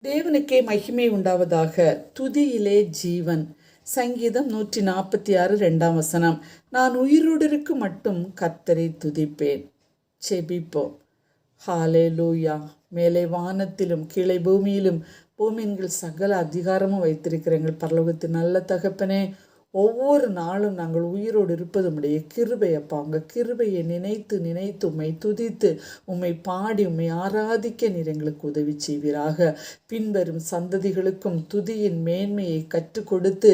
தேவனுக்கே மகிமை உண்டாவதாக. துதியிலே ஜீவன். சங்கீதம் 146 2 நான் உயிரோடிருக்கு மட்டும் கர்த்தரை துதிப்பேன். செபிப்போம். ஹalleluya. மேலே வானத்திலும் கீழே பூமியிலும் பூமியின் சகல அதிகாரமும் வைத்திருக்கிற எங்கள் பரலோகத்தின் நல்ல தகப்பனே, ஒவ்வொரு நாளும் நாங்கள் உயிரோடு இருப்பது உம்முடைய கிருபை அப்பா. உங்கள் கிருபையை நினைத்து நினைத்து உம்மை துதித்து உம்மை பாடி உம்மை ஆராதிக்க நீர் எங்களுக்கு உதவி செய்வீராக. பின்வரும் சந்ததிகளுக்கும் துதியின் மேன்மையை கற்றுக் கொடுத்து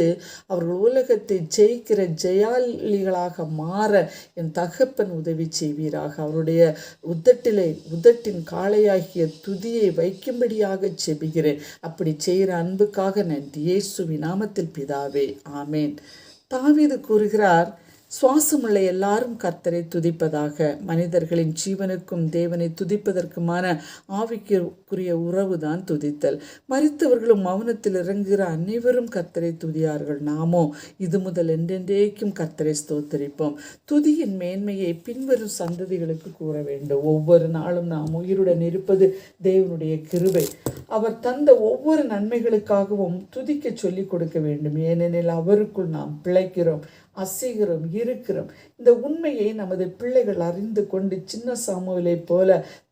அவர்கள் உலகத்தை ஜெயிக்கிற ஜெயாலிகளாக மாற என் தகப்பன் உதவி செய்வீராக. அவருடைய உதட்டின் காளையாகிய துதியை வைக்கும்படியாக செபிக்கிறேன். அப்படி செய்கிற அன்புக்காக நன்றி. இயேசுவின் நாமத்தில் பிதாவே, ஆமேன். தாவீது கூறுகிறார், சுவாசமுள்ள எல்லாரும் கர்த்தரை துதிப்பதாக. மனிதர்களின் ஜீவனுக்கும் தேவனை துதிப்பதற்குமான ஆவிக்குரிய உறவு தான் துதித்தல். மரித்தவர்களும் மௌனத்தில் இறங்குகிற அனைவரும் கர்த்தரை துதியார்கள். நாமோ இது முதல் என்றென்றேக்கும் கர்த்தரை ஸ்தோத்தரிப்போம். துதியின் மேன்மையை பின்வரும் சந்ததிகளுக்கு கூற வேண்டும். ஒவ்வொரு நாளும் நாம் உயிருடன் இருப்பது தேவனுடைய கிருபை. அவர் தந்த ஒவ்வொரு நன்மைகளுக்காகவும் துதிக்க சொல்லிக் கொடுக்க வேண்டும். ஏனெனில் அவருக்குள் நாம் பிழைக்கிறோம், அசைகிறோம், இருக்கிறோம். இந்த உண்மையை நமது பிள்ளைகள் அறிந்து கொண்டு சின்ன சாமுவேலை போல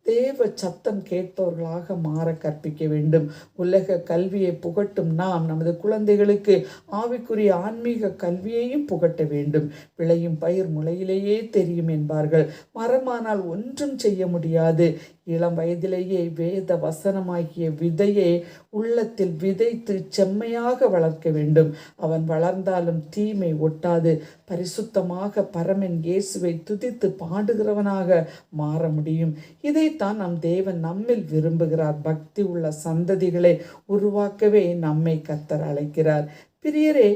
தேவ சத்தம் கேட்பவர்களாக மாற கற்பிக்க வேண்டும். உலக கல்வியை புகட்டும் நாம் நமது குழந்தைகளுக்கு ஆவிக்குரிய ஆன்மீக கல்வியையும் புகட்ட வேண்டும். விளையும் பயிர் முளையிலேயே தெரியும் என்பார்கள். மரமானால் ஒன்றும் செய்ய முடியாது. இளம் வயதிலேயே வேத வசனமாகிய விதையை உள்ளத்தில் விதைத்து செம்மையாக வளர்க்க வேண்டும். அவன் வளர்ந்தாலும் தீமை ஒட்டாது பரிசுத்தமாக பரமன் இயேசுவை துதித்து பாடுகிறவனாக மாற முடியும். இதைத்தான் நம் தேவன் நம்மில் விரும்புகிறார். பக்தி உள்ள சந்ததிகளை உருவாக்கவே நம்மை கர்த்தர் அழைக்கிறார். பிரியரே,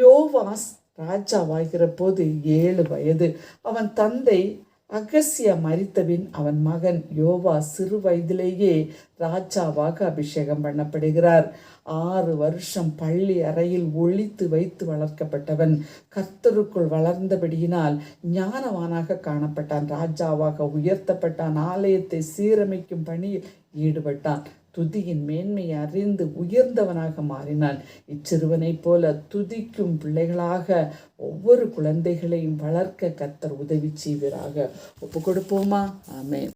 யோவாஸ் ராஜாவாகிற போது 7 வயது. அவன் தந்தை அகசியா மரித்தபின் அவன் மகன் யோவா சிறு வயதிலேயே ராஜாவாக அபிஷேகம் பண்ணப்படுகிறார். 6 வருஷம் பள்ளி அறையில் ஒளித்து வைத்து வளர்க்கப்பட்டவன் கர்த்தருக்குள் வளர்ந்தபடியினால் ஞானவானாக காணப்பட்டான். ராஜாவாக உயர்த்தப்பட்டான். ஆலயத்தை சீரமைக்கும் பணியில் ஈடுபட்டான். துதியின் மேன்மையை அறிந்து உயர்ந்தவனாக மாறினான். இச்சிறுவனைப் போல துதிக்கும் பிள்ளைகளாக ஒவ்வொரு குழந்தைகளையும் வளர்க்க கர்த்தர் உதவி செய்வீராக. ஒப்பு கொடுப்போமா? ஆமென்.